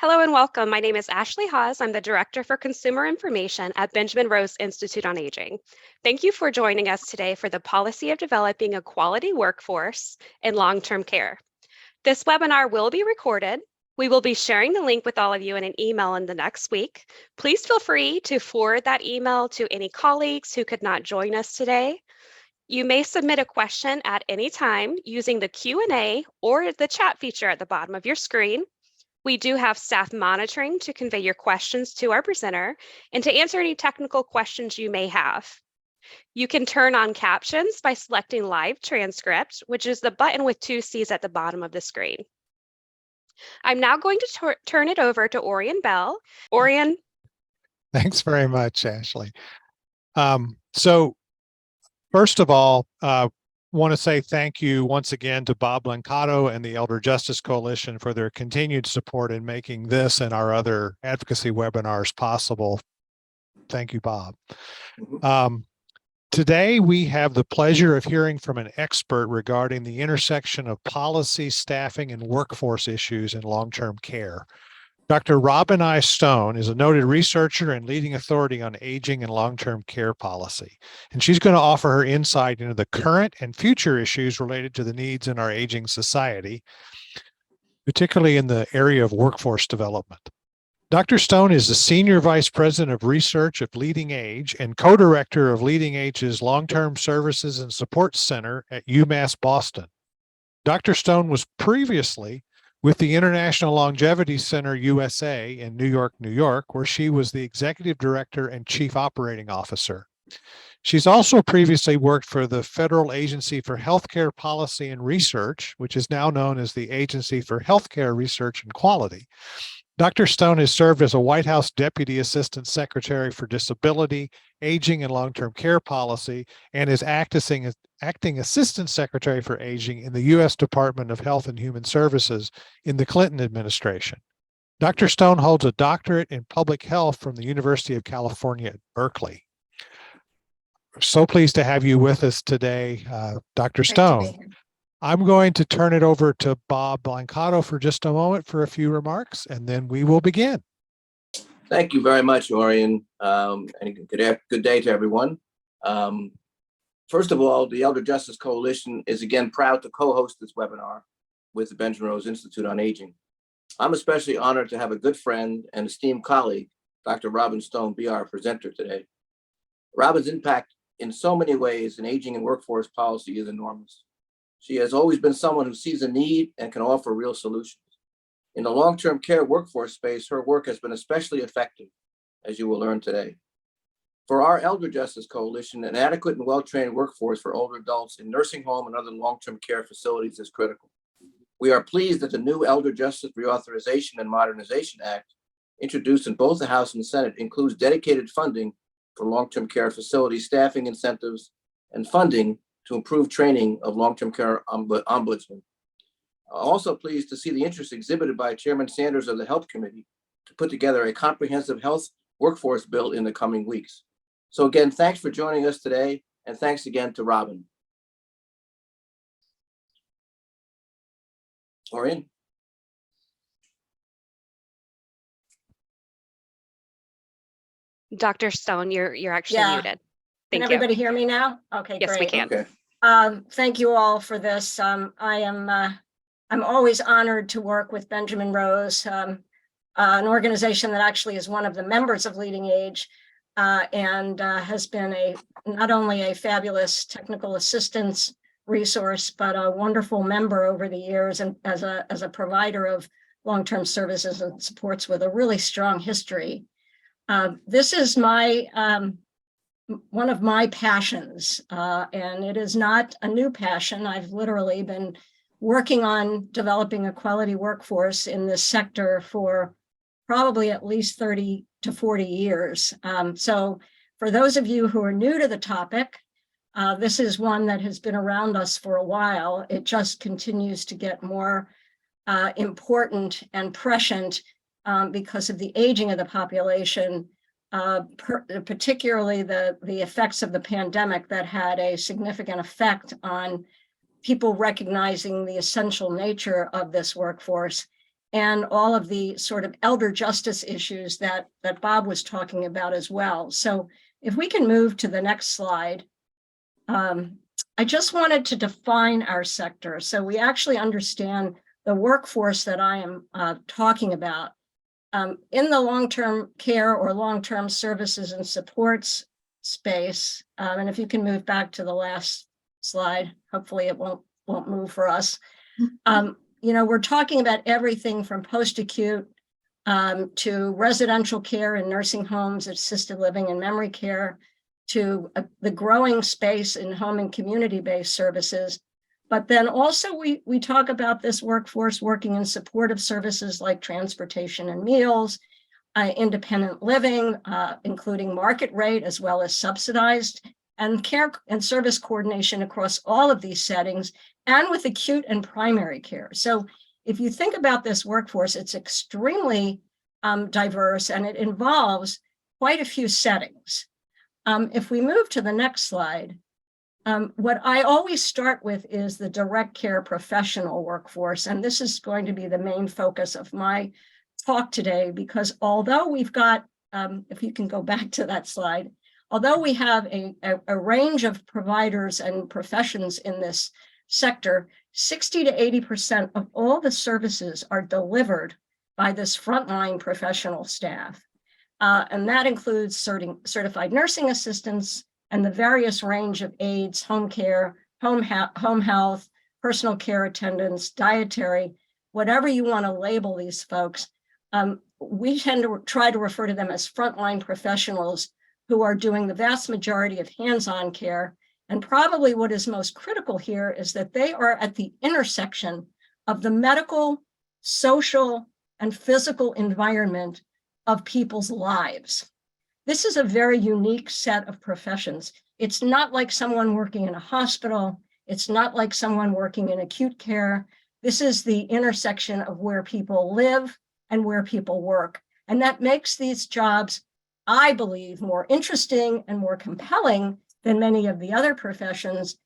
Hello and welcome. My name is Ashley Hawes. I'm the Director for Consumer Information at Benjamin Rose Institute on Aging. Thank you for joining us today for the Policy of Developing a Quality Workforce in Long-Term Care. This webinar will be recorded. We will be sharing the link with all of you in an email in the next week. Please feel free to forward that email to any colleagues who could not join us today. You may submit a question at any time using the Q&A or the chat feature at the bottom of your screen. We do have staff monitoring to convey your questions to our presenter and to answer any technical questions you may have. You can turn on captions by selecting live transcript, which is the button with two C's at the bottom of the screen. I'm now going to turn it over to Orion Bell. Orion. Thanks very much, Ashley. So first of all, want to say thank you once again to Bob Blancato and the Elder Justice Coalition for their continued support in making this and our other advocacy webinars possible. Thank you, Bob. Today, we have the pleasure of hearing from an expert regarding the intersection of policy, staffing, and workforce issues in long-term care. Dr. Robyn Stone is a noted researcher and leading authority on aging and long-term care policy, and she's going to offer her insight into the current and future issues related to the needs in our aging society, particularly in the area of workforce development. Dr. Stone is the Senior Vice President of Research of Leading Age and co-director of Leading Age's Long-Term Services and Support Center at UMass Boston. Dr. Stone was previously with the International Longevity Center USA in New York, New York, where she was the Executive Director and Chief Operating Officer. She's also previously worked for the Federal Agency for Healthcare Policy and Research, which is now known as the Agency for Healthcare Research and Quality. Dr. Stone has served as a White House Deputy Assistant Secretary for Disability, Aging, and Long-Term Care Policy, and is acting Assistant Secretary for Aging in the U.S. Department of Health and Human Services in the Clinton administration. Dr. Stone holds a doctorate in public health from the University of California at Berkeley. We're so pleased to have you with us today, Dr. Stone. I'm going to turn it over to Bob Blancato for just a moment for a few remarks, and then we will begin. Thank you very much, Orion, and good day to everyone. First of all, the Elder Justice Coalition is again proud to co-host this webinar with the Benjamin Rose Institute on Aging. I'm especially honored to have a good friend and esteemed colleague, Dr. Robyn Stone, be our presenter today. Robyn's impact in so many ways in aging and workforce policy is enormous. She has always been someone who sees a need and can offer real solutions. In the long-term care workforce space, her work has been especially effective, as you will learn today. For our Elder Justice Coalition, an adequate and well-trained workforce for older adults in nursing home and other long-term care facilities is critical. We are pleased that the new Elder Justice Reauthorization and Modernization Act, introduced in both the House and Senate, includes dedicated funding for long-term care facility staffing incentives and funding to improve training of long-term care ombudsmen. Also pleased to see the interest exhibited by Chairman Sanders of the Health Committee to put together a comprehensive health workforce bill in the coming weeks. So again, thanks for joining us today, and thanks again to Robyn. Orion? Dr. Stone, you're actually muted. Can everybody hear me now? Okay, yes, great. We can. Okay. Thank you all for this. I'm always honored to work with Benjamin Rose, an organization that actually is one of the members of Leading Age, and has been not only a fabulous technical assistance resource, but a wonderful member over the years, and as a provider of long-term services and supports with a really strong history. This is one of my passions, and it is not a new passion. I've literally been working on developing a quality workforce in this sector for probably at least 30 to 40 years. So for those of you who are new to the topic, this is one that has been around us for a while. It just continues to get more important and prescient because of the aging of the population, particularly the effects of the pandemic that had a significant effect on people recognizing the essential nature of this workforce and all of the sort of elder justice issues that Bob was talking about as well. So if we can move to the next slide. I just wanted to define our sector so we actually understand the workforce that I am talking about. In the long-term care or long-term services and supports space, and if you can move back to the last slide, hopefully it won't move for us. We're talking about everything from post-acute to residential care in nursing homes, assisted living and memory care, to the growing space in home and community-based services. But then also we talk about this workforce working in supportive services like transportation and meals, independent living, including market rate as well as subsidized, and care and service coordination across all of these settings, and with acute and primary care. So if you think about this workforce, it's extremely diverse, and it involves quite a few settings. If we move to the next slide, what I always start with is the direct care professional workforce, and this is going to be the main focus of my talk today, because although we've got, if you can go back to that slide, although we have a range of providers and professions in this sector, 60 to 80% of all the services are delivered by this frontline professional staff. And that includes certified nursing assistants and the various range of aides, home care, home health, personal care attendants, dietary, whatever you want to label these folks. We tend to try to refer to them as frontline professionals who are doing the vast majority of hands-on care. And probably what is most critical here is that they are at the intersection of the medical, social, and physical environment of people's lives. This is a very unique set of professions. It's not like someone working in a hospital. It's not like someone working in acute care. This is the intersection of where people live and where people work. And that makes these jobs, I believe, more interesting and more compelling than many of the other professions,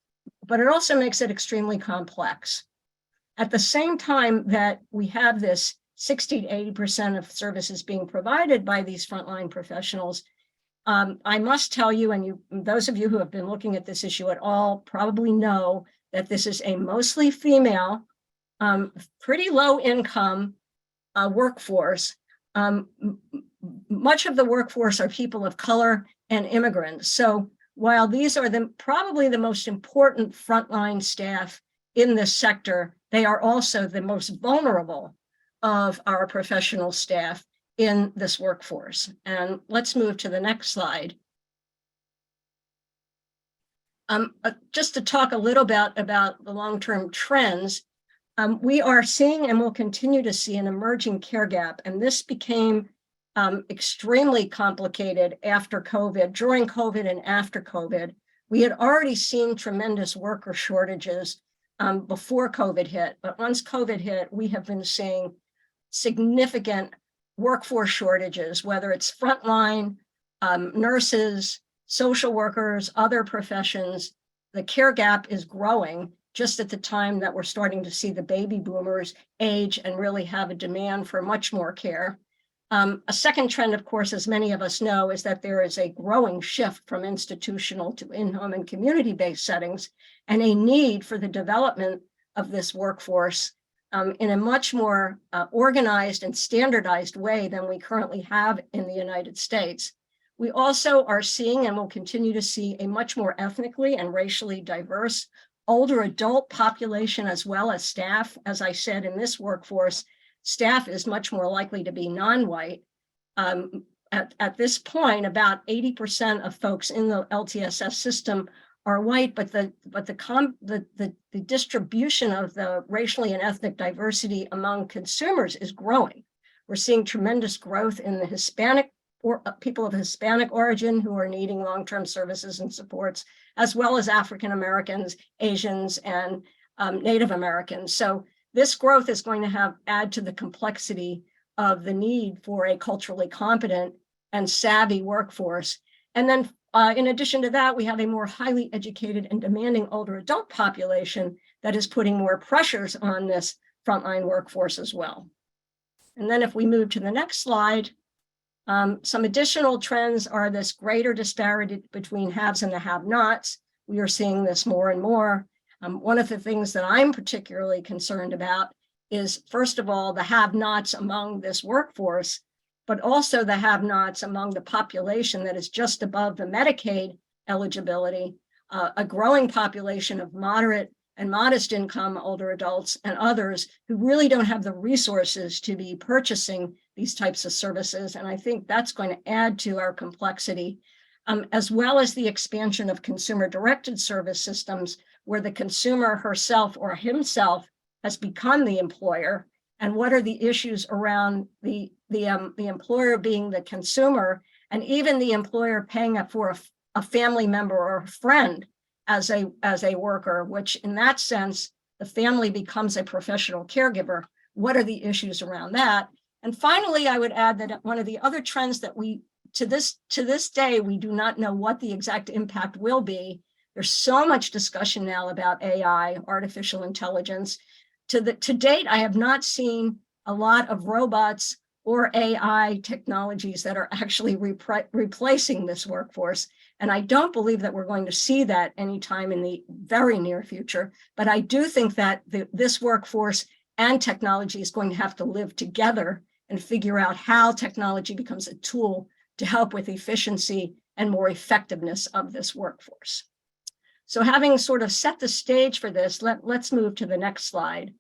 but it also makes it extremely complex. At the same time that we have this 60 to 80% of services being provided by these frontline professionals, I must tell you, and those of you who have been looking at this issue at all probably know that this is a mostly female, pretty low income workforce. Much of the workforce are people of color and immigrants. So while these are probably the most important frontline staff in this sector, they are also the most vulnerable of our professional staff in this workforce. And let's move to the next slide. Just to talk a little bit about the long-term trends, we are seeing and will continue to see an emerging care gap. And this became extremely complicated after COVID, during COVID and after COVID. We had already seen tremendous worker shortages before COVID hit, but once COVID hit, we have been seeing significant workforce shortages, whether it's frontline, nurses, social workers, other professions. The care gap is growing just at the time that we're starting to see the baby boomers age and really have a demand for much more care. A second trend, of course, as many of us know, is that there is a growing shift from institutional to in-home and community-based settings, and a need for the development of this workforce in a much more organized and standardized way than we currently have in the United States. We also are seeing, and will continue to see, a much more ethnically and racially diverse older adult population as well as staff. As I said, in this workforce, staff is much more likely to be non-white. At this point, about 80% of folks in the LTSS system are white, but the distribution of the racially and ethnic diversity among consumers is growing. We're seeing tremendous growth in the Hispanic or people of Hispanic origin who are needing long-term services and supports, as well as African Americans, Asians, and Native Americans. So this growth is going to add to the complexity of the need for a culturally competent and savvy workforce. And then in addition to that, we have a more highly educated and demanding older adult population that is putting more pressures on this frontline workforce as well. And then if we move to the next slide, some additional trends are this greater disparity between haves and the have-nots. We are seeing this more and more. One of the things that I'm particularly concerned about is, first of all, the have-nots among this workforce, but also the have-nots among the population that is just above the Medicaid eligibility, a growing population of moderate and modest income older adults and others who really don't have the resources to be purchasing these types of services. And I think that's going to add to our complexity, as well as the expansion of consumer-directed service systems where the consumer herself or himself has become the employer. And what are the issues around the employer being the consumer, and even the employer paying up for a family member or a friend as a worker, which in that sense, the family becomes a professional caregiver. What are the issues around that? And finally, I would add that one of the other trends that to this day, we do not know what the exact impact will be. There's so much discussion now about AI, artificial intelligence. To date, I have not seen a lot of robots or AI technologies that are actually replacing this workforce. And I don't believe that we're going to see that anytime in the very near future. But I do think that this workforce and technology is going to have to live together and figure out how technology becomes a tool to help with efficiency and more effectiveness of this workforce. So having sort of set the stage for this, let's move to the next slide,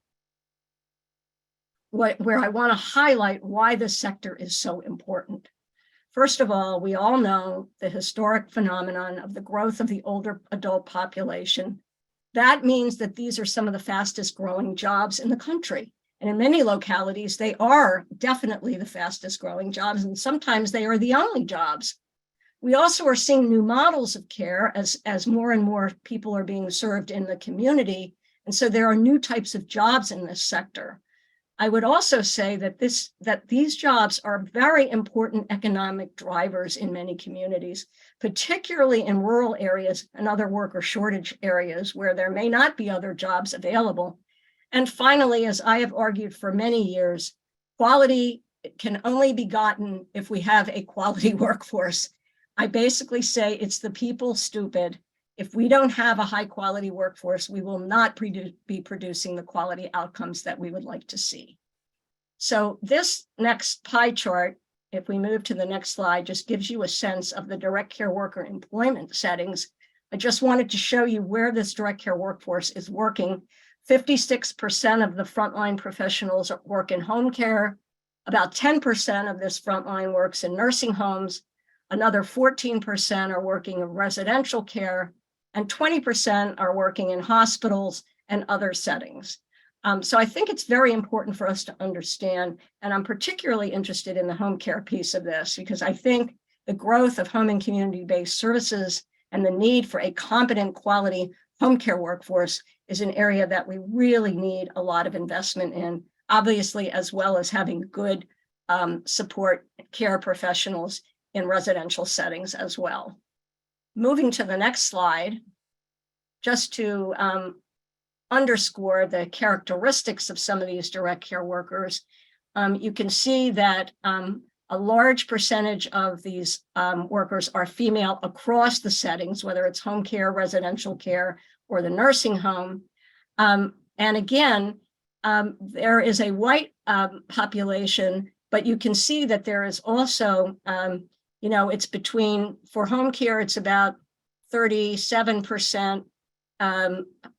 where I want to highlight why this sector is so important. First of all, we all know the historic phenomenon of the growth of the older adult population. That means that these are some of the fastest growing jobs in the country. And in many localities, they are definitely the fastest growing jobs, and sometimes they are the only jobs. We also are seeing new models of care as more and more people are being served in the community. And so there are new types of jobs in this sector. I would also say that these jobs are very important economic drivers in many communities, particularly in rural areas and other worker shortage areas where there may not be other jobs available. And finally, as I have argued for many years, quality can only be gotten if we have a quality workforce. I basically say it's the people stupid. If we don't have a high quality workforce, we will not be producing the quality outcomes that we would like to see. So this next pie chart, if we move to the next slide, just gives you a sense of the direct care worker employment settings. I just wanted to show you where this direct care workforce is working. 56% of the frontline professionals work in home care. About 10% of this frontline works in nursing homes. Another 14% are working in residential care, and 20% are working in hospitals and other settings. So I think it's very important for us to understand, and I'm particularly interested in the home care piece of this, because I think the growth of home and community-based services and the need for a competent quality home care workforce is an area that we really need a lot of investment in, obviously, as well as having good support care professionals in residential settings as well. Moving to the next slide, just to underscore the characteristics of some of these direct care workers, you can see that a large percentage of these workers are female across the settings, whether it's home care, residential care, or the nursing home. And again, there is a white population, but you can see that there is also, it's between, for home care, it's about 37%,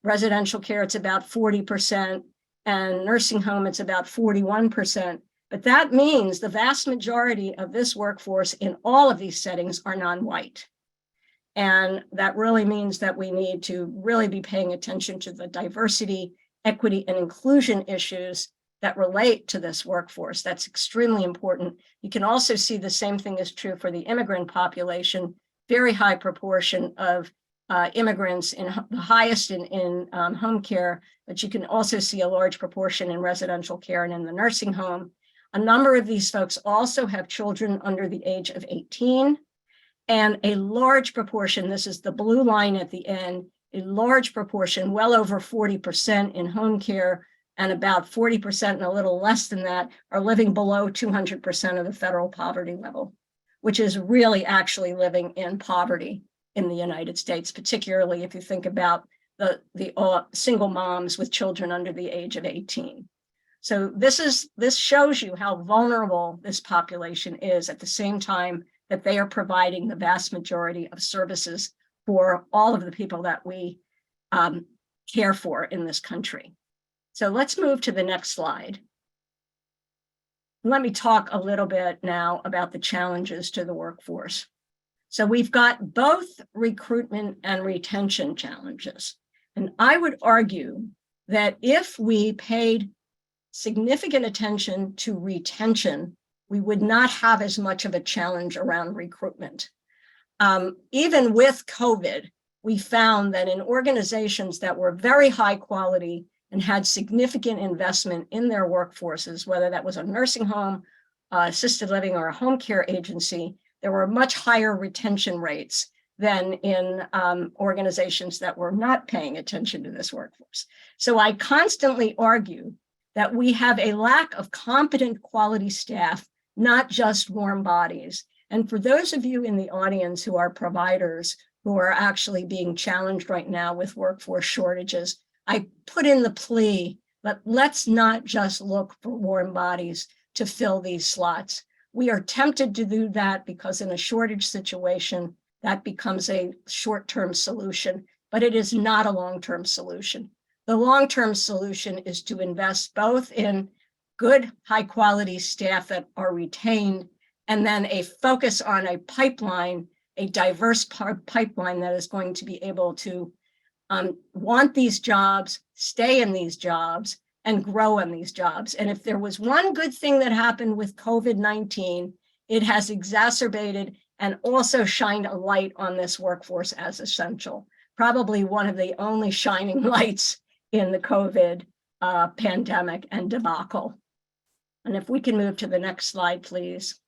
residential care, it's about 40%, and nursing home, it's about 41%. But that means the vast majority of this workforce in all of these settings are non-white. And that really means that we need to really be paying attention to the diversity, equity, and inclusion issues that relate to this workforce. That's extremely important. You can also see the same thing is true for the immigrant population, very high proportion of immigrants, in the highest in home care, but you can also see a large proportion in residential care and in the nursing home. A number of these folks also have children under the age of 18, and a large proportion, this is the blue line at the end, a large proportion, well over 40% in home care, and about 40% and a little less than that are living below 200% of the federal poverty level, which is really actually living in poverty in the United States, particularly if you think about the single moms with children under the age of 18. So this shows you how vulnerable this population is at the same time that they are providing the vast majority of services for all of the people that we care for in this country. So let's move to the next slide. Let me talk a little bit now about the challenges to the workforce. So we've got both recruitment and retention challenges. And I would argue that if we paid significant attention to retention, we would not have as much of a challenge around recruitment. Even with COVID, we found that in organizations that were very high quality and had significant investment in their workforces, whether that was a nursing home, assisted living, or a home care agency, there were much higher retention rates than in organizations that were not paying attention to this workforce. So I constantly argue that we have a lack of competent quality staff, not just warm bodies. And for those of you in the audience who are providers who are actually being challenged right now with workforce shortages, I put in the plea that let's not just look for warm bodies to fill these slots. We are tempted to do that because in a shortage situation, that becomes a short-term solution, but it is not a long-term solution. The long-term solution is to invest both in good, high-quality staff that are retained, and then a focus on a pipeline, a diverse pipeline that is going to be able to want these jobs, stay in these jobs, and grow in these jobs. And if there was one good thing that happened with COVID-19, it has exacerbated and also shined a light on this workforce as essential. Probably one of the only shining lights in the COVID pandemic and debacle. And if we can move to the next slide, please.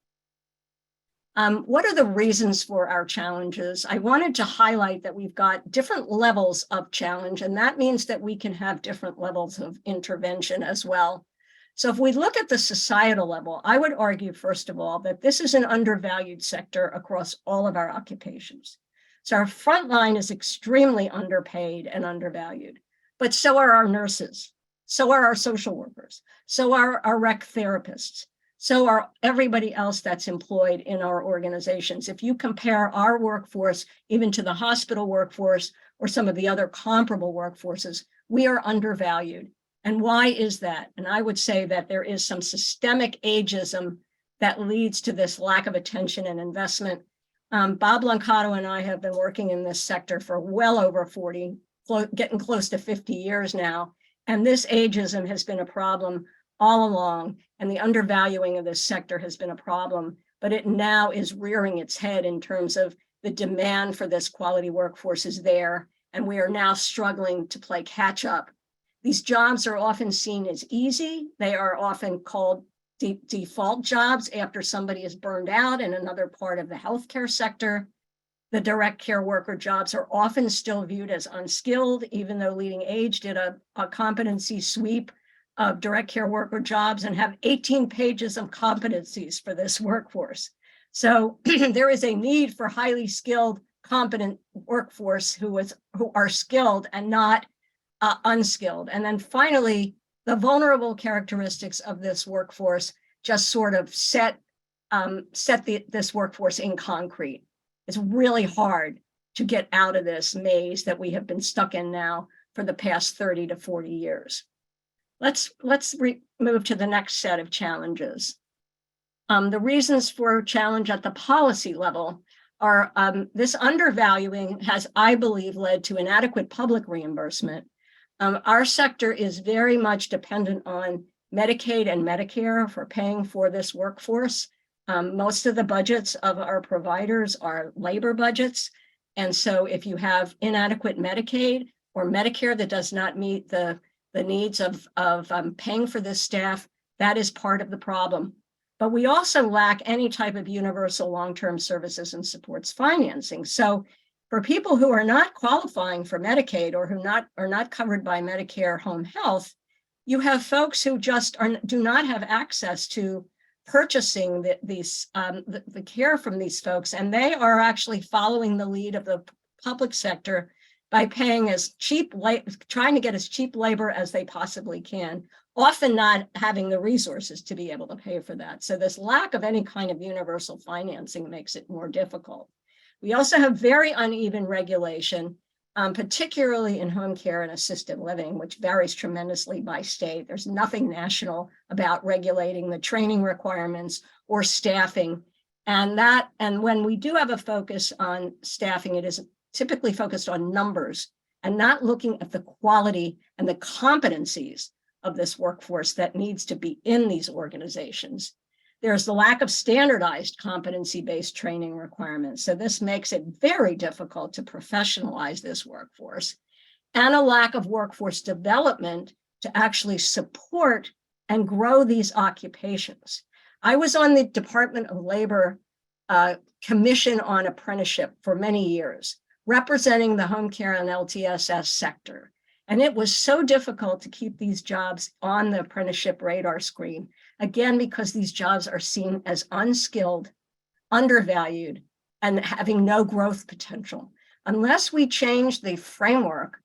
What are the reasons for our challenges? I wanted to highlight that we've got different levels of challenge, and that means that we can have different levels of intervention as well. So if we look at the societal level, I would argue, first of all, that this is an undervalued sector across all of our occupations. So our front line is extremely underpaid and undervalued, but so are our nurses, so are our social workers, so are our rec therapists, so are everybody else that's employed in our organizations. If you compare our workforce even to the hospital workforce or some of the other comparable workforces, we are undervalued. And why is that? And I would say that there is some systemic ageism that leads to this lack of attention and investment. Bob Lancato and I have been working in this sector for well over 40, getting close to 50 years now. And this ageism has been a problem all along, and the undervaluing of this sector has been a problem, but it now is rearing its head in terms of the demand for this quality workforce is there, and we are now struggling to play catch up. These jobs are often seen as easy. They are often called default jobs after somebody is burned out in another part of the healthcare sector. The direct care worker jobs are often still viewed as unskilled, even though Leading Age did a competency sweep of direct care worker jobs and have 18 pages of competencies for this workforce. So there is a need for highly skilled, competent workforce who are skilled and not unskilled. And then finally, the vulnerable characteristics of this workforce just sort of set this workforce in concrete. It's really hard to get out of this maze that we have been stuck in now for the past 30 to 40 years. Let's move to the next set of challenges. The reasons for challenge at the policy level are this undervaluing has, I believe, led to inadequate public reimbursement. Our sector is very much dependent on Medicaid and Medicare for paying for this workforce. Most of the budgets of our providers are labor budgets. And so if you have inadequate Medicaid or Medicare that does not meet the needs of paying for this staff, that is part of the problem. But we also lack any type of universal long-term services and supports financing. So for people who are not qualifying for Medicaid or who are not covered by Medicare home health, You have folks who just do not have access to purchasing the care from these folks, and they are actually following the lead of the public sector by paying trying to get as cheap labor as they possibly can, often not having the resources to be able to pay for that. So this lack of any kind of universal financing makes it more difficult. We also have very uneven regulation, particularly in home care and assisted living, which varies tremendously by state. There's nothing national about regulating the training requirements or staffing. And when we do have a focus on staffing, it is typically focused on numbers and not looking at the quality and the competencies of this workforce that needs to be in these organizations. There's the lack of standardized competency-based training requirements. So this makes it very difficult to professionalize this workforce, and a lack of workforce development to actually support and grow these occupations. I was on the Department of Labor Commission on Apprenticeship for many years, representing the home care and LTSS sector. And it was so difficult to keep these jobs on the apprenticeship radar screen, again, because these jobs are seen as unskilled, undervalued, and having no growth potential. Unless we change the framework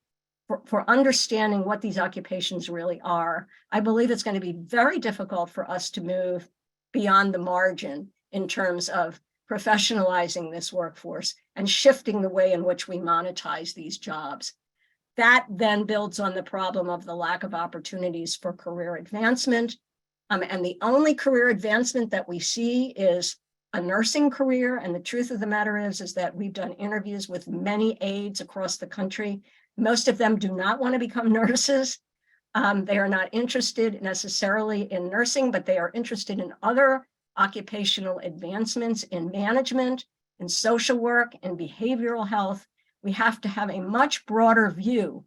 for understanding what these occupations really are, I believe it's going to be very difficult for us to move beyond the margin in terms of professionalizing this workforce and shifting the way in which we monetize these jobs. That then builds on the problem of the lack of opportunities for career advancement. And the only career advancement that we see is a nursing career. And the truth of the matter is that we've done interviews with many aides across the country. Most of them do not want to become nurses. They are not interested necessarily in nursing, but they are interested in other occupational advancements in management, in social work, and behavioral health. We have to have a much broader view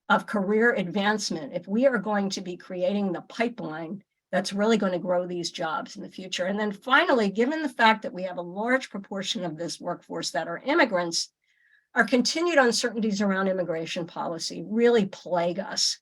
of career advancement if we are going to be creating the pipeline that's really going to grow these jobs in the future. And then finally, given the fact that we have a large proportion of this workforce that are immigrants, our continued uncertainties around immigration policy really plague us.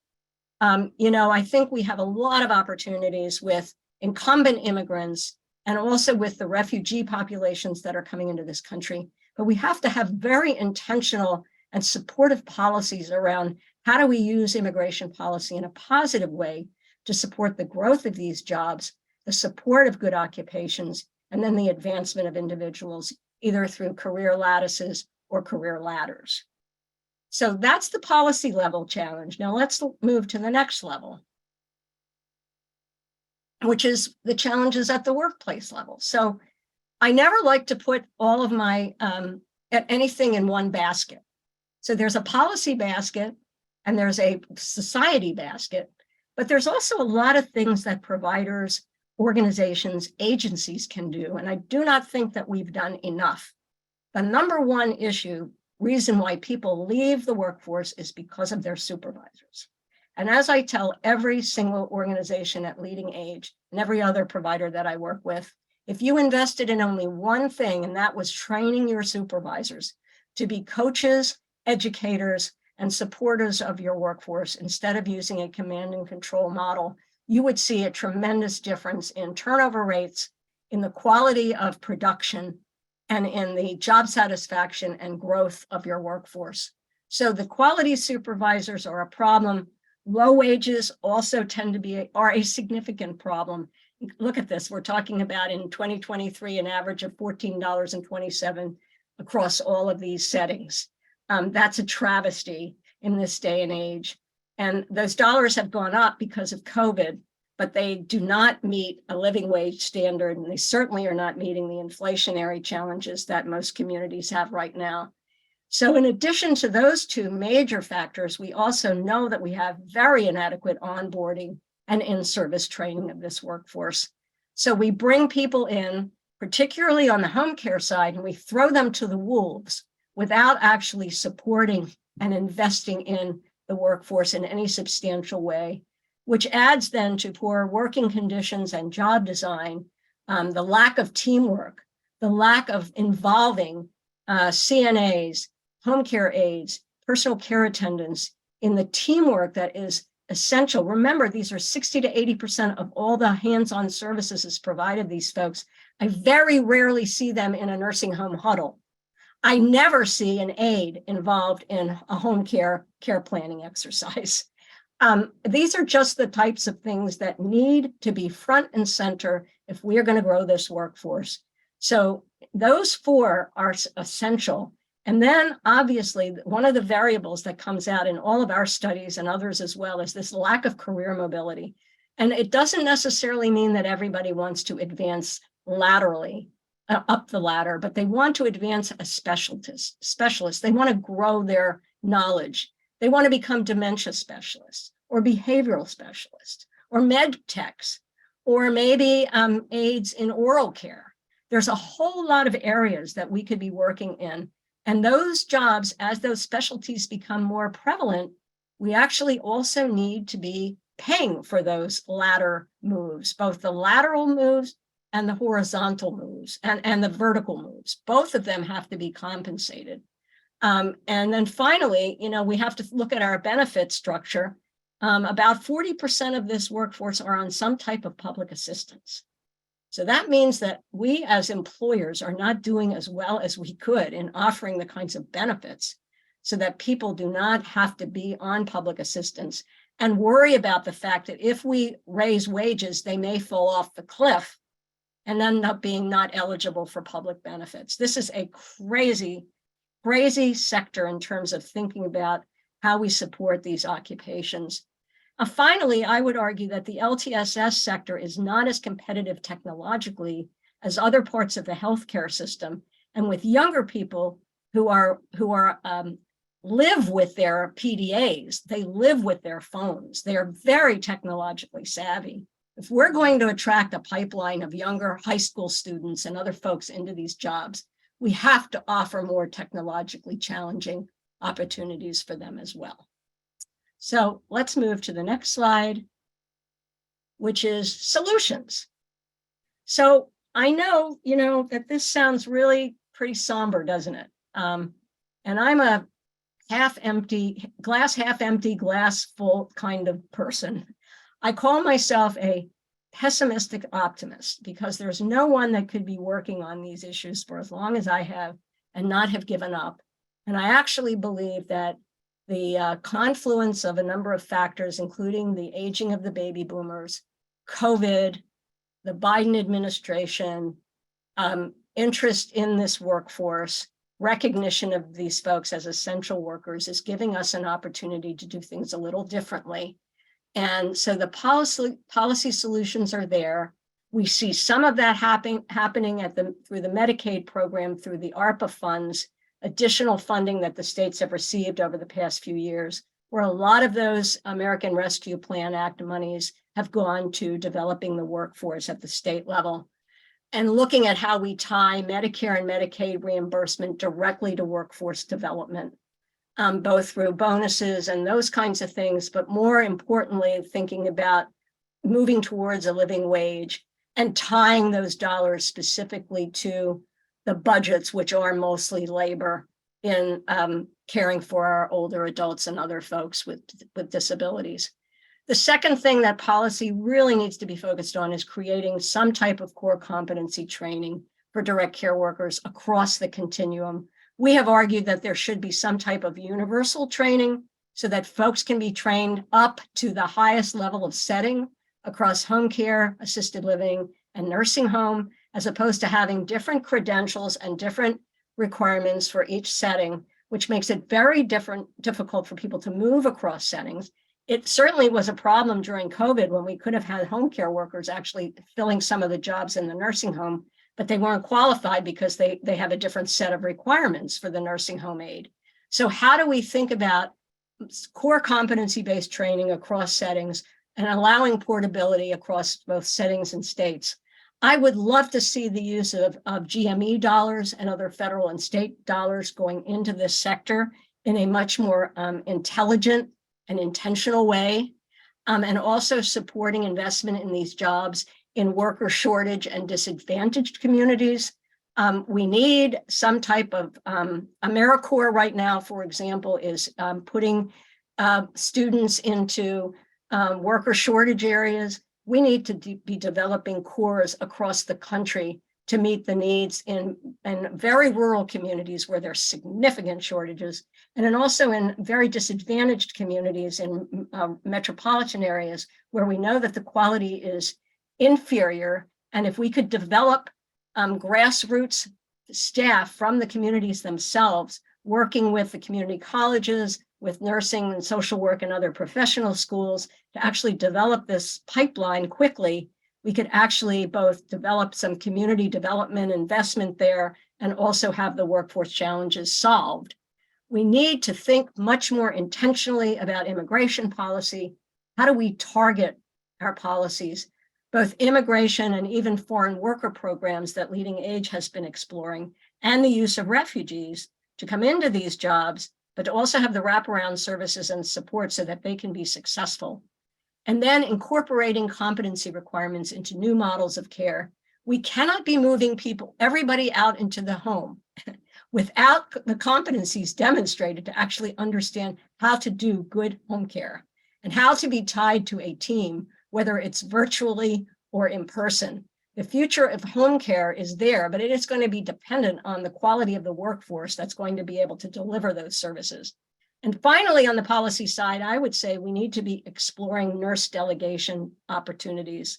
I think we have a lot of opportunities with incumbent immigrants and also with the refugee populations that are coming into this country. But we have to have very intentional and supportive policies around how do we use immigration policy in a positive way to support the growth of these jobs, the support of good occupations, and then the advancement of individuals, either through career lattices or career ladders. So that's the policy level challenge. Now let's move to the next level, which is the challenges at the workplace level. So I never like to put all of my anything in one basket. So there's a policy basket and there's a society basket, but there's also a lot of things that providers, organizations, agencies can do. And I do not think that we've done enough. The number one reason why people leave the workforce is because of their supervisors. And as I tell every single organization at Leading Age and every other provider that I work with, if you invested in only one thing, and that was training your supervisors to be coaches, educators, and supporters of your workforce, instead of using a command and control model, you would see a tremendous difference in turnover rates, in the quality of production, and in the job satisfaction and growth of your workforce. So the quality supervisors are a problem. Low wages also are a significant problem. Look at this, we're talking about in 2023, an average of $14.27 across all of these settings. That's a travesty in this day and age. And those dollars have gone up because of COVID, but they do not meet a living wage standard, and they certainly are not meeting the inflationary challenges that most communities have right now. So in addition to those two major factors, we also know that we have very inadequate onboarding and in-service training of this workforce. So we bring people in, particularly on the home care side, and we throw them to the wolves without actually supporting and investing in the workforce in any substantial way, which adds then to poor working conditions and job design, the lack of teamwork, the lack of involving CNAs, home care aides, personal care attendants in the teamwork that is essential. Remember, these are 60 to 80% of all the hands-on services is provided these folks. I very rarely see them in a nursing home huddle. I never see an aide involved in a home care planning exercise. These are just the types of things that need to be front and center if we are going to grow this workforce. So those four are essential. And then obviously one of the variables that comes out in all of our studies and others as well is this lack of career mobility. And it doesn't necessarily mean that everybody wants to advance laterally up the ladder, but they want to advance as specialists. They want to grow their knowledge. They want to become dementia specialists or behavioral specialists or med techs, or maybe aides in oral care. There's a whole lot of areas that we could be working in. And those jobs, as those specialties become more prevalent, we actually also need to be paying for those ladder moves, both the lateral moves and the horizontal moves and the vertical moves. Both of them have to be compensated. And then finally, we have to look at our benefit structure. About 40% of this workforce are on some type of public assistance. So that means that we as employers are not doing as well as we could in offering the kinds of benefits so that people do not have to be on public assistance and worry about the fact that if we raise wages, they may fall off the cliff and end up being not eligible for public benefits. This is a crazy, crazy sector in terms of thinking about how we support these occupations. Finally, I would argue that the LTSS sector is not as competitive technologically as other parts of the healthcare system. And with younger people who live with their PDAs, they live with their phones. They are very technologically savvy. If we're going to attract a pipeline of younger high school students and other folks into these jobs, we have to offer more technologically challenging opportunities for them as well. So let's move to the next slide, which is solutions. So I know, that this sounds really pretty somber, doesn't it? And I'm a glass half empty, glass full kind of person. I call myself a pessimistic optimist because there's no one that could be working on these issues for as long as I have and not have given up. And I actually believe that the confluence of a number of factors, including the aging of the baby boomers, COVID, the Biden administration, interest in this workforce, recognition of these folks as essential workers is giving us an opportunity to do things a little differently. And so the policy solutions are there. We see some of that happening through the Medicaid program, through the ARPA funds, additional funding that the states have received over the past few years, where a lot of those American Rescue Plan Act monies have gone to developing the workforce at the state level and looking at how we tie Medicare and Medicaid reimbursement directly to workforce development, both through bonuses and those kinds of things, but more importantly, thinking about moving towards a living wage and tying those dollars specifically to the budgets, which are mostly labor in caring for our older adults and other folks with disabilities. The second thing that policy really needs to be focused on is creating some type of core competency training for direct care workers across the continuum. We have argued that there should be some type of universal training so that folks can be trained up to the highest level of setting across home care, assisted living, and nursing home, as opposed to having different credentials and different requirements for each setting, which makes it very difficult for people to move across settings. It certainly was a problem during COVID when we could have had home care workers actually filling some of the jobs in the nursing home, but they weren't qualified because they have a different set of requirements for the nursing home aide. So how do we think about core competency-based training across settings and allowing portability across both settings and states? I would love to see the use of GME dollars and other federal and state dollars going into this sector in a much more intelligent and intentional way, and also supporting investment in these jobs in worker shortage and disadvantaged communities. We need some type of AmeriCorps right now, for example, is putting students into worker shortage areas. We need to be developing cores across the country to meet the needs in very rural communities where there's significant shortages, and then also in very disadvantaged communities in metropolitan areas where we know that the quality is inferior. And if we could develop grassroots staff from the communities themselves, working with the community colleges, with nursing and social work and other professional schools to actually develop this pipeline quickly, we could actually both develop some community development investment there and also have the workforce challenges solved. We need to think much more intentionally about immigration policy. How do we target our policies? Both immigration and even foreign worker programs that Leading Age has been exploring, and the use of refugees to come into these jobs, but to also have the wraparound services and support so that they can be successful. And then incorporating competency requirements into new models of care. We cannot be moving everybody out into the home without the competencies demonstrated to actually understand how to do good home care and how to be tied to a team, whether it's virtually or in person. The future of home care is there, but it is going to be dependent on the quality of the workforce that's going to be able to deliver those services. And finally, on the policy side, I would say we need to be exploring nurse delegation opportunities.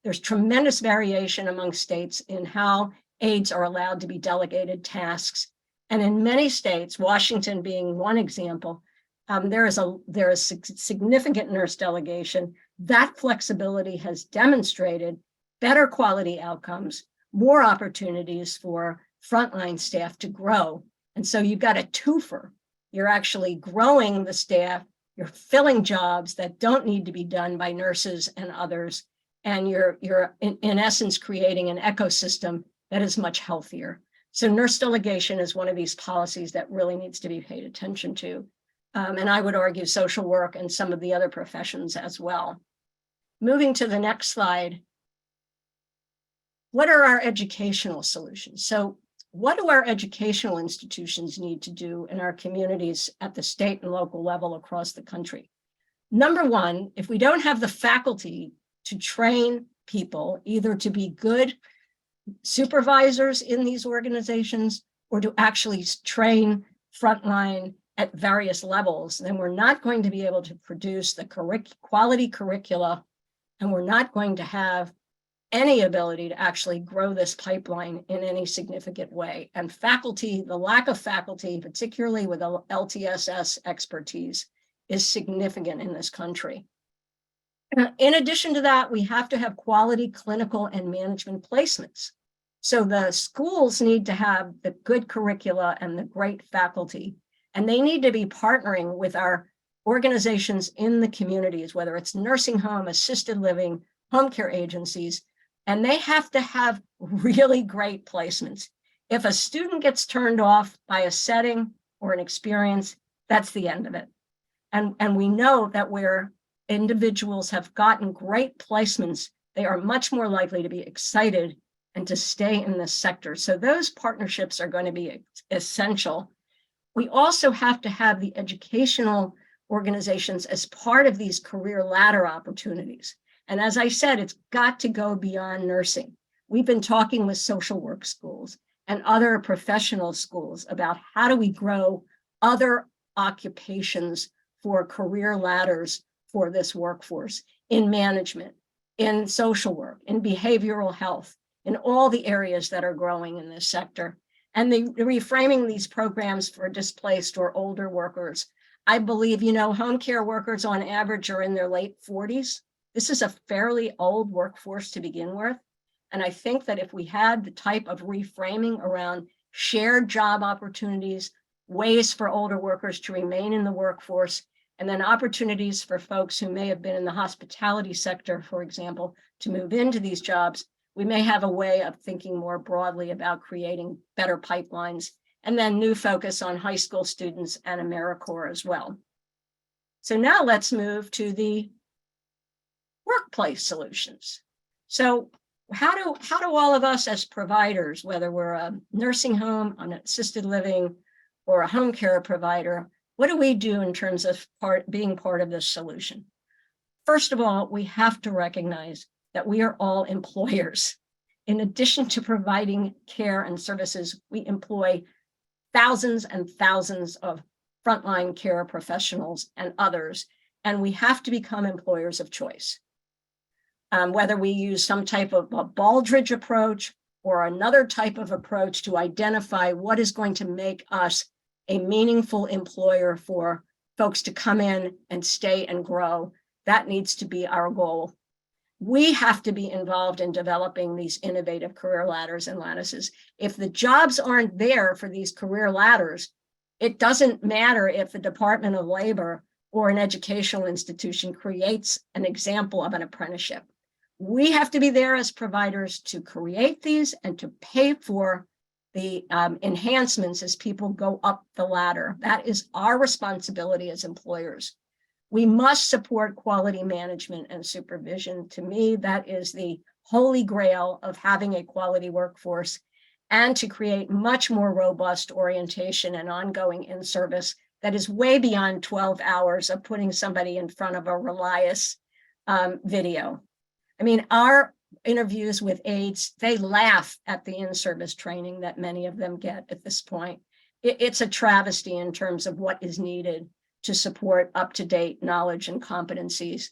There's tremendous variation among states in how aides are allowed to be delegated tasks. And in many states, Washington being one example, there is significant nurse delegation. That flexibility has demonstrated better quality outcomes, more opportunities for frontline staff to grow. And so you've got a twofer. You're actually growing the staff, you're filling jobs that don't need to be done by nurses and others, and you're in essence creating an ecosystem that is much healthier. So nurse delegation is one of these policies that really needs to be paid attention to. And I would argue social work and some of the other professions as well. Moving to the next slide. What are our educational solutions? So what do our educational institutions need to do in our communities at the state and local level across the country? Number one, if we don't have the faculty to train people either to be good supervisors in these organizations or to actually train frontline at various levels, then we're not going to be able to produce the quality curricula, and we're not going to have any ability to actually grow this pipeline in any significant way. And faculty, the lack of faculty, particularly with LTSS expertise, is significant in this country. In addition to that, we have to have quality clinical and management placements. So the schools need to have the good curricula and the great faculty, and they need to be partnering with our organizations in the communities, whether it's nursing home, assisted living, home care agencies, and they have to have really great placements. If a student gets turned off by a setting or an experience, that's the end of it. And we know that where individuals have gotten great placements, they are much more likely to be excited and to stay in this sector. So those partnerships are going to be essential. We also have to have the educational organizations as part of these career ladder opportunities. And as I said, it's got to go beyond nursing. We've been talking with social work schools and other professional schools about how do we grow other occupations for career ladders for this workforce in management, in social work, in behavioral health, in all the areas that are growing in this sector. And the reframing these programs for displaced or older workers. I believe, home care workers on average are in their late 40s. This is a fairly old workforce to begin with. And I think that if we had the type of reframing around shared job opportunities, ways for older workers to remain in the workforce, and then opportunities for folks who may have been in the hospitality sector, for example, to move into these jobs, we may have a way of thinking more broadly about creating better pipelines, and then new focus on high school students and AmeriCorps as well. So now let's move to the workplace solutions. So how do all of us as providers, whether we're a nursing home, an assisted living, or a home care provider, what do we do in terms of being part of this solution? First of all, we have to recognize that we are all employers. In addition to providing care and services, we employ thousands and thousands of frontline care professionals and others, and we have to become employers of choice. Whether we use some type of a Baldrige approach or another type of approach to identify what is going to make us a meaningful employer for folks to come in and stay and grow, that needs to be our goal. We have to be involved in developing these innovative career ladders and lattices. If the jobs aren't there for these career ladders, it doesn't matter if the Department of Labor or an educational institution creates an example of an apprenticeship. We have to be there as providers to create these and to pay for the enhancements as people go up the ladder. That is our responsibility as employers. We must support quality management and supervision. To me, that is the holy grail of having a quality workforce, and to create much more robust orientation and ongoing in-service that is way beyond 12 hours of putting somebody in front of a Relias video. I mean, our interviews with aides, they laugh at the in-service training that many of them get at this point. It's a travesty in terms of what is needed to support up-to-date knowledge and competencies.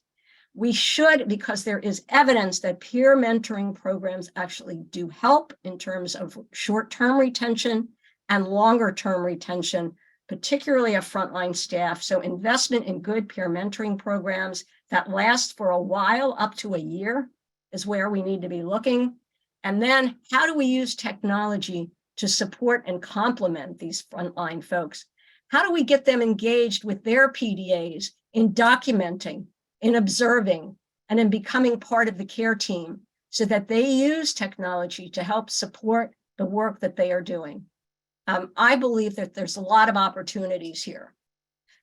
We should, because there is evidence that peer mentoring programs actually do help in terms of short-term retention and longer-term retention, particularly of frontline staff. So investment in good peer mentoring programs that last for a while, up to a year, is where we need to be looking. And then how do we use technology to support and complement these frontline folks? How do we get them engaged with their PDAs in documenting, in observing, and in becoming part of the care team so that they use technology to help support the work that they are doing? I believe that there's a lot of opportunities here.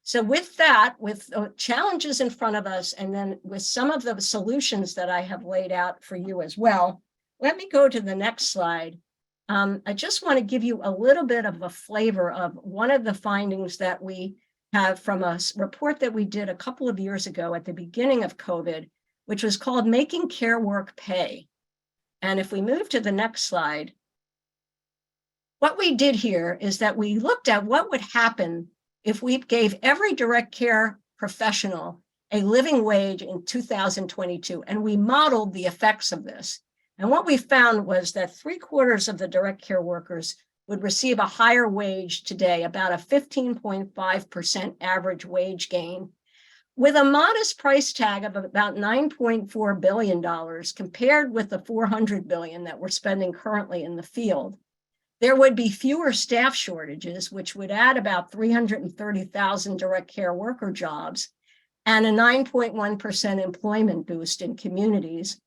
So with that, with challenges in front of us, and then with some of the solutions that I have laid out for you as well, let me go to the next slide. I just want to give you a little bit of a flavor of one of the findings that we have from a report that we did a couple of years ago at the beginning of COVID, which was called Making Care Work Pay. And if we move to the next slide, what we did here is that we looked at what would happen if we gave every direct care professional a living wage in 2022, and we modeled the effects of this. And what we found was that 3/4 of the direct care workers would receive a higher wage today, about a 15.5% average wage gain, with a modest price tag of about $9.4 billion compared with the $400 billion that we're spending currently in the field. There would be fewer staff shortages, which would add about 330,000 direct care worker jobs, and a 9.1% employment boost in communities.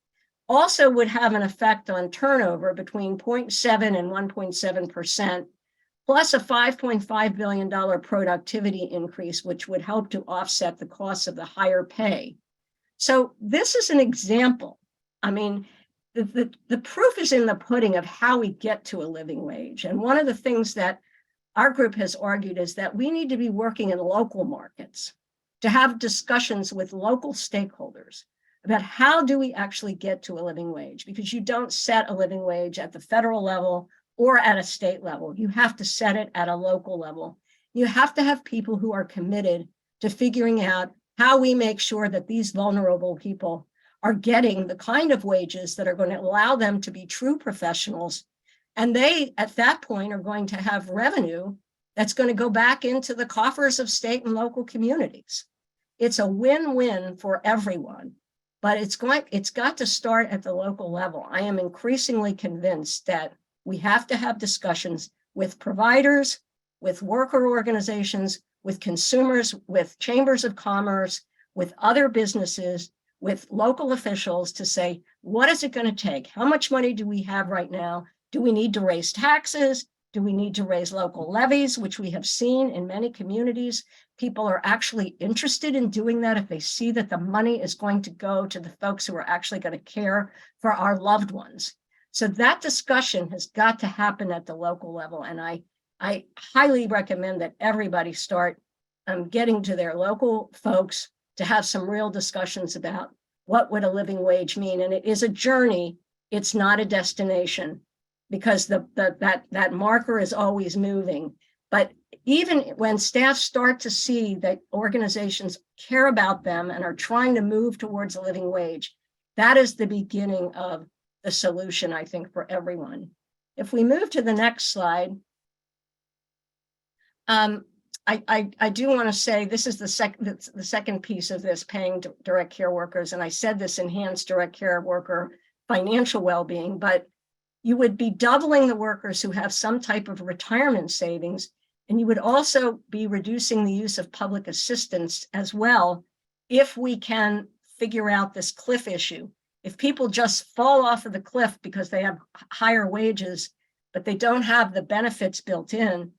Also would have an effect on turnover between 0.7 and 1.7%, plus a $5.5 billion productivity increase, which would help to offset the costs of the higher pay. So this is an example. I mean, the proof is in the pudding of how we get to a living wage. And one of the things that our group has argued is that we need to be working in local markets to have discussions with local stakeholders about how do we actually get to a living wage, because you don't set a living wage at the federal level or at a state level. You have to set it at a local level. You have to have people who are committed to figuring out how we make sure that these vulnerable people are getting the kind of wages that are going to allow them to be true professionals. And they, at that point, are going to have revenue that's going to go back into the coffers of state and local communities. It's a win-win for everyone. But it's got to start at the local level. I am increasingly convinced that we have to have discussions with providers, with worker organizations, with consumers, with chambers of commerce, with other businesses, with local officials to say, what is it going to take? How much money do we have right now? Do we need to raise taxes? Do we need to raise local levies, which we have seen in many communities? People are actually interested in doing that if they see that the money is going to go to the folks who are actually going to care for our loved ones. So that discussion has got to happen at the local level. And I highly recommend that everybody start getting to their local folks to have some real discussions about what would a living wage mean. And it is a journey. It's not a destination, because that marker is always moving. But even when staff start to see that organizations care about them and are trying to move towards a living wage, that is the beginning of the solution, I think, for everyone. If we move to the next slide, I do want to say this is the second piece of this, paying direct care workers. And I said this enhanced direct care worker financial well-being, but you would be doubling the workers who have some type of retirement savings, and you would also be reducing the use of public assistance as well, if we can figure out this cliff issue. If people just fall off of the cliff because they have higher wages, but they don't have the benefits built in,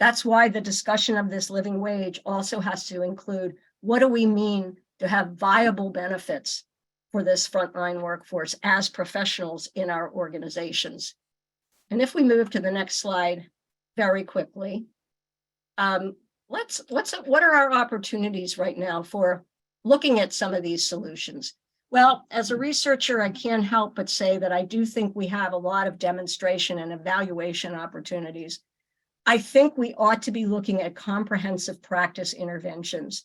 that's why the discussion of this living wage also has to include, what do we mean to have viable benefits for this frontline workforce as professionals in our organizations? And if we move to the next slide very quickly, what are our opportunities right now for looking at some of these solutions? Well, as a researcher, I can't help but say that I do think we have a lot of demonstration and evaluation opportunities. I think we ought to be looking at comprehensive practice interventions.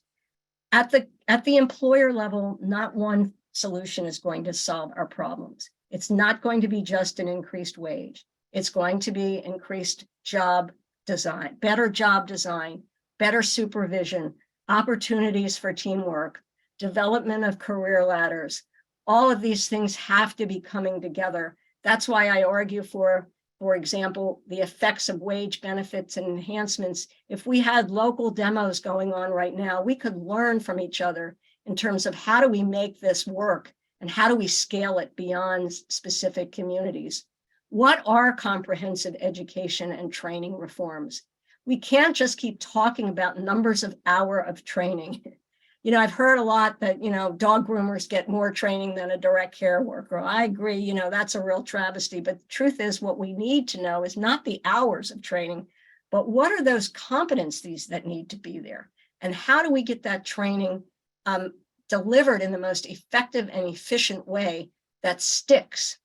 At the employer level, not one solution is going to solve our problems. It's not going to be just an increased wage. It's going to be increased job design, better supervision, opportunities for teamwork, development of career ladders. All of these things have to be coming together. That's why I argue for example, the effects of wage benefits and enhancements. If we had local demos going on right now, we could learn from each other in terms of how do we make this work and how do we scale it beyond specific communities. What are comprehensive education and training reforms? We can't just keep talking about numbers of hours of training. You know, I've heard a lot that, dog groomers get more training than a direct care worker. I agree, that's a real travesty. But the truth is, what we need to know is not the hours of training, but what are those competencies that need to be there? And how do we get that training delivered in the most effective and efficient way that sticks?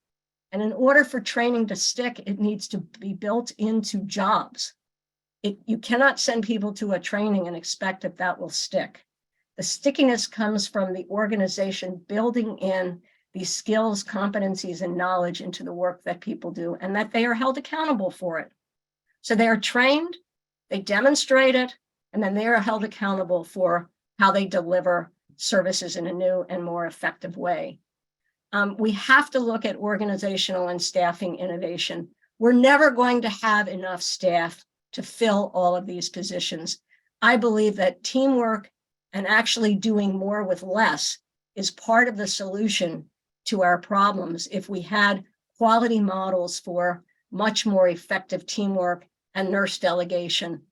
And in order for training to stick, it needs to be built into jobs. You cannot send people to a training and expect that will stick. The stickiness comes from the organization building in these skills, competencies, and knowledge into the work that people do, and that they are held accountable for it. So they are trained, they demonstrate it, and then they are held accountable for how they deliver services in a new and more effective way. We have to look at organizational and staffing innovation. We're never going to have enough staff to fill all of these positions. I believe that teamwork and actually doing more with less is part of the solution to our problems if we had quality models for much more effective teamwork and nurse delegation.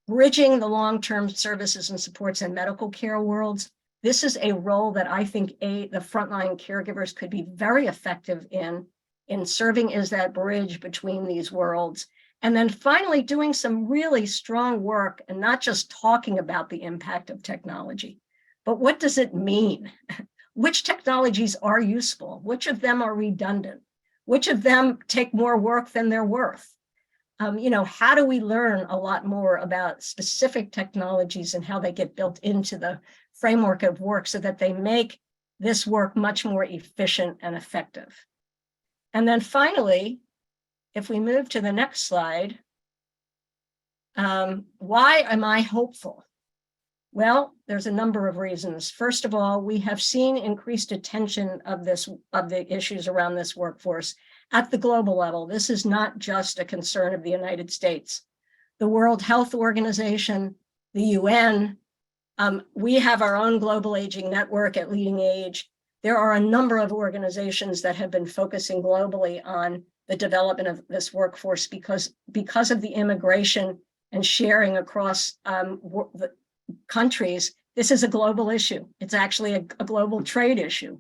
Bridging the long-term services and supports and medical care worlds, this is a role that I think the frontline caregivers could be very effective in serving as that bridge between these worlds. And then finally, doing some really strong work and not just talking about the impact of technology, but what does it mean? Which technologies are useful? Which of them are redundant? Which of them take more work than they're worth? How do we learn a lot more about specific technologies and how they get built into the framework of work so that they make this work much more efficient and effective? And then finally, if we move to the next slide, why am I hopeful? Well, there's a number of reasons. First of all, we have seen increased attention of the issues around this workforce at the global level. This is not just a concern of the United States. The World Health Organization, the UN, we have our own global aging network at Leading Age. There are a number of organizations that have been focusing globally on the development of this workforce because of the immigration and sharing across the countries. This is a global issue. It's actually a global trade issue.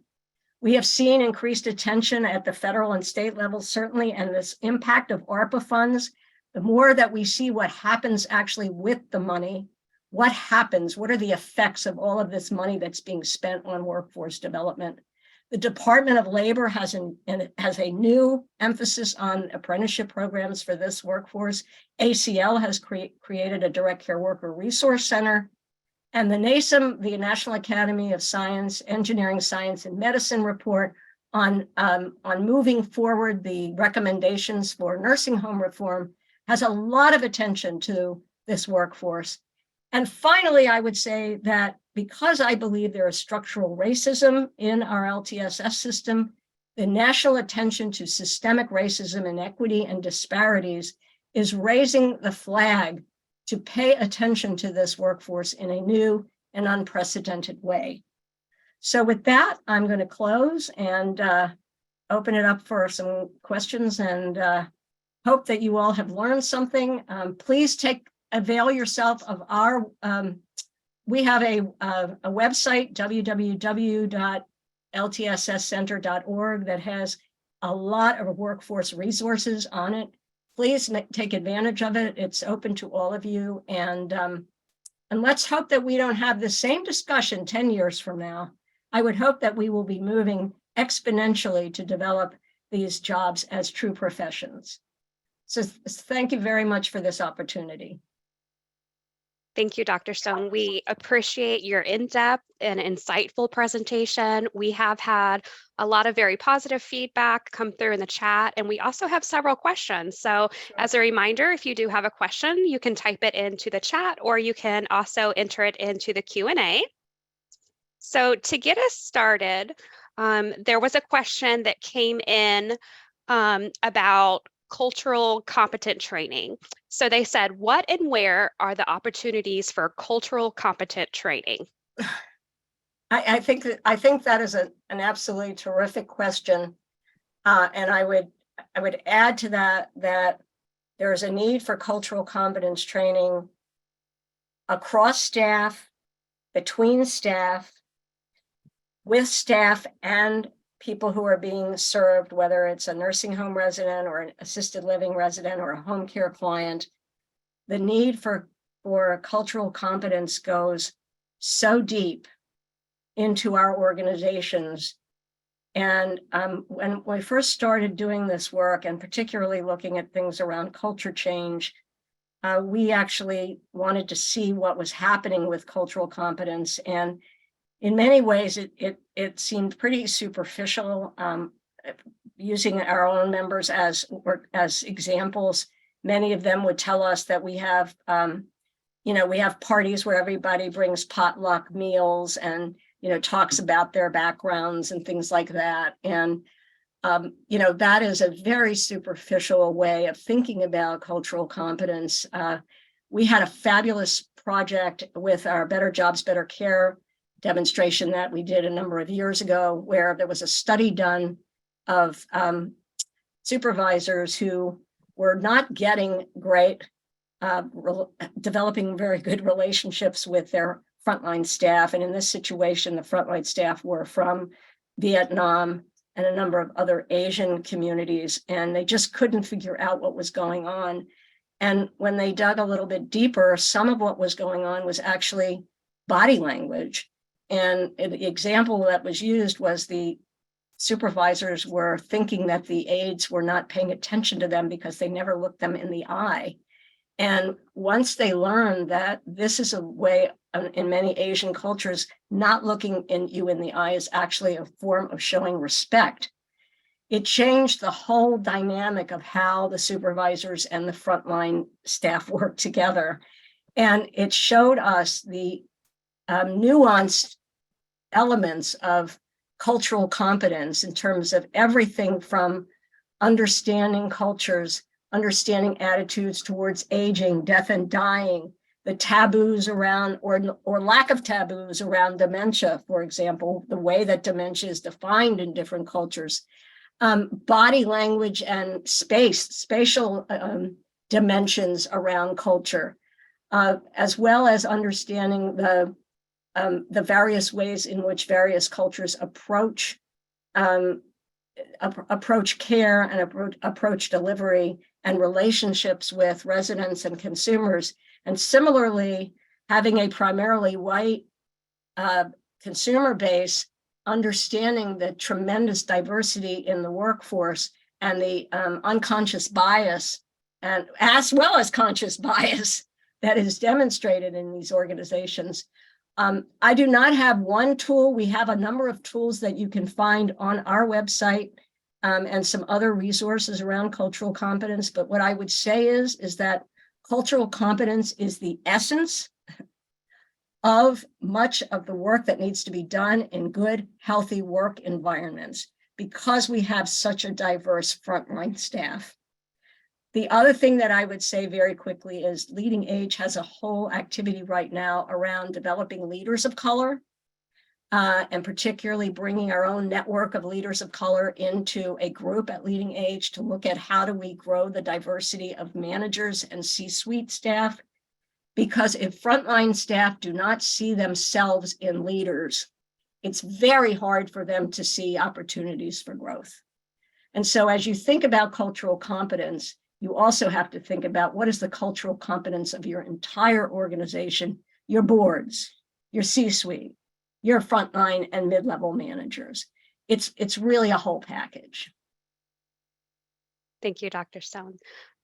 We have seen increased attention at the federal and state level, certainly, and this impact of ARPA funds. The more that we see what happens actually with the money, what happens? What are the effects of all of this money that's being spent on workforce development? The Department of Labor has a new emphasis on apprenticeship programs for this workforce. ACL has created a direct care worker resource center. And the NASM, the National Academy of Science, Engineering, Science, and Medicine report on moving forward the recommendations for nursing home reform has a lot of attention to this workforce. And finally, I would say that because I believe there is structural racism in our LTSS system, the national attention to systemic racism, inequity, and disparities is raising the flag to pay attention to this workforce in a new and unprecedented way. So with that, I'm going to close and open it up for some questions, and hope that you all have learned something. Please avail yourself of our, we have a website, www.ltsscenter.org, that has a lot of workforce resources on it. Please take advantage of it. It's open to all of you. And let's hope that we don't have the same discussion 10 years from now. I would hope that we will be moving exponentially to develop these jobs as true professions. So thank you very much for this opportunity. Thank you, Dr. Stone. We appreciate your in-depth and insightful presentation. We have had a lot of very positive feedback come through in the chat, and we also have several questions. So as a reminder, if you do have a question, you can type it into the chat, or you can also enter it into the Q&A. So to get us started, there was a question that came in about cultural competent training. So they said, what and where are the opportunities for cultural competent training? I think that is an absolutely terrific question. And I would add to that there is a need for cultural competence training across staff, between staff, with staff and people who are being served, whether it's a nursing home resident or an assisted living resident or a home care client. The need for cultural competence goes so deep into our organizations. And when we first started doing this work, and particularly looking at things around culture change, we actually wanted to see what was happening with cultural competence. And in many ways, it seemed pretty superficial. Using our own members as examples, many of them would tell us that we have parties where everybody brings potluck meals and talks about their backgrounds and things like that. And that is a very superficial way of thinking about cultural competence. We had a fabulous project with our Better Jobs, Better Care demonstration that we did a number of years ago, where there was a study done of supervisors who were not getting great, developing very good relationships with their frontline staff. And in this situation, the frontline staff were from Vietnam and a number of other Asian communities, and they just couldn't figure out what was going on. And when they dug a little bit deeper, some of what was going on was actually body language. And the example that was used was the supervisors were thinking that the aides were not paying attention to them because they never looked them in the eye. And once they learned that this is a way in many Asian cultures, not looking you in the eye is actually a form of showing respect, it changed the whole dynamic of how the supervisors and the frontline staff work together. And it showed us the nuanced elements of cultural competence in terms of everything from understanding cultures, understanding attitudes towards aging, death, and dying, the taboos around or lack of taboos around dementia, for example, the way that dementia is defined in different cultures, body language and spatial dimensions around culture, as well as understanding the various ways in which various cultures approach care and approach delivery and relationships with residents and consumers. And similarly, having a primarily white consumer base, understanding the tremendous diversity in the workforce and the unconscious bias, and as well as conscious bias that is demonstrated in these organizations. I do not have one tool. We have a number of tools that you can find on our website and some other resources around cultural competence. But what I would say is that cultural competence is the essence of much of the work that needs to be done in good, healthy work environments, because we have such a diverse frontline staff. The other thing that I would say very quickly is Leading Age has a whole activity right now around developing leaders of color, and particularly bringing our own network of leaders of color into a group at Leading Age to look at how do we grow the diversity of managers and C-suite staff. Because if frontline staff do not see themselves in leaders, it's very hard for them to see opportunities for growth. And so as you think about cultural competence, you also have to think about what is the cultural competence of your entire organization, your boards, your C-suite, your frontline and mid-level managers. It's really a whole package. Thank you, Dr. Stone.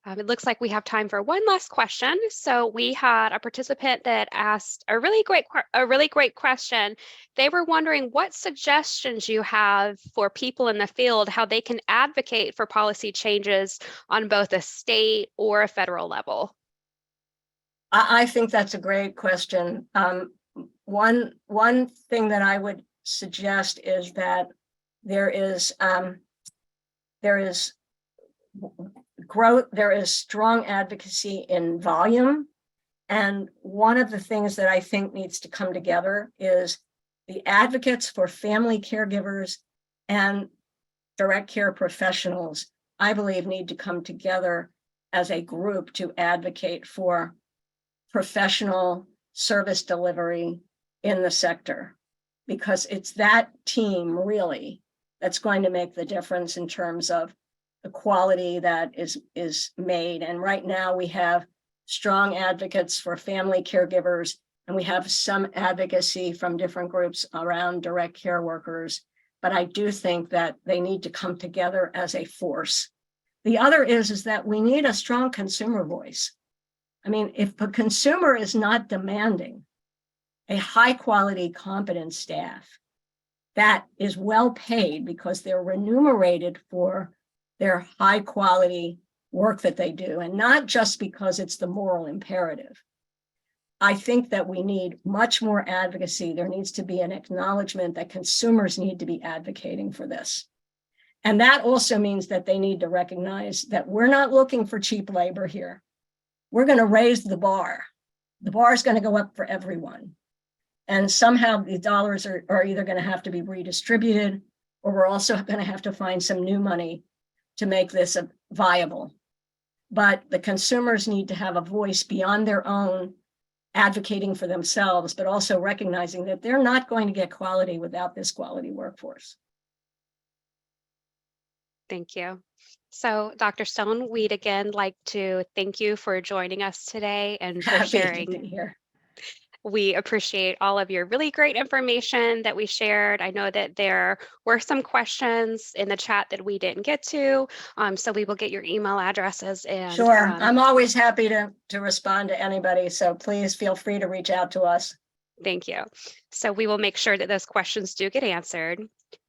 It looks like we have time for one last question. So we had a participant that asked a really great question. They were wondering what suggestions you have for people in the field, how they can advocate for policy changes on both a state or a federal level. I think that's a great question. One thing that I would suggest is that there is growth, there is strong advocacy in volume. And one of the things that I think needs to come together is the advocates for family caregivers and direct care professionals, I believe, need to come together as a group to advocate for professional service delivery in the sector, because it's that team really that's going to make the difference in terms of the quality that is made. And right now we have strong advocates for family caregivers, and we have some advocacy from different groups around direct care workers. But I do think that they need to come together as a force. The other is that we need a strong consumer voice. I mean, if a consumer is not demanding a high quality, competent staff that is well paid because they're remunerated for their high quality work that they do, and not just because it's the moral imperative. I think that we need much more advocacy. There needs to be an acknowledgement that consumers need to be advocating for this. And that also means that they need to recognize that we're not looking for cheap labor here. We're going to raise the bar. The bar is going to go up for everyone. And somehow the dollars are either going to have to be redistributed, or we're also going to have to find some new money to make this viable. But the consumers need to have a voice beyond their own advocating for themselves, but also recognizing that they're not going to get quality without this quality workforce. Thank you. So, Dr. Stone, we'd again like to thank you for joining us today and for Happy sharing. to be here. We appreciate all of your really great information that we shared. I know that there were some questions in the chat that we didn't get to, so we will get your email addresses. And sure, I'm always happy to respond to anybody, so please feel free to reach out to us. Thank you. So we will make sure that those questions do get answered.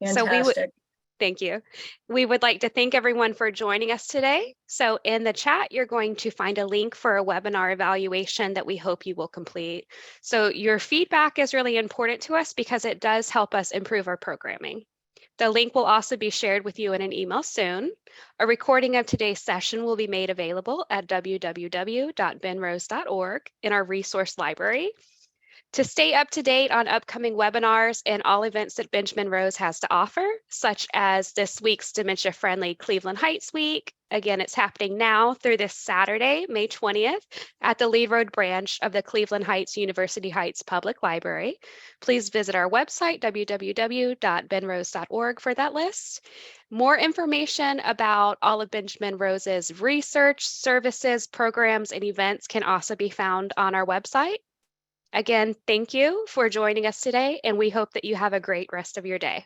Fantastic. Thank you. We would like to thank everyone for joining us today. So in the chat, you're going to find a link for a webinar evaluation that we hope you will complete. So your feedback is really important to us because it does help us improve our programming. The link will also be shared with you in an email soon. A recording of today's session will be made available at www.benrose.org in our resource library. To stay up to date on upcoming webinars and all events that Benjamin Rose has to offer, such as this week's Dementia Friendly Cleveland Heights Week. Again, it's happening now through this Saturday, May 20th, at the Lee Road branch of the Cleveland Heights University Heights Public Library. Please visit our website, www.benrose.org, for that list. More information about all of Benjamin Rose's research, services, programs, and events can also be found on our website. Again, thank you for joining us today, and we hope that you have a great rest of your day.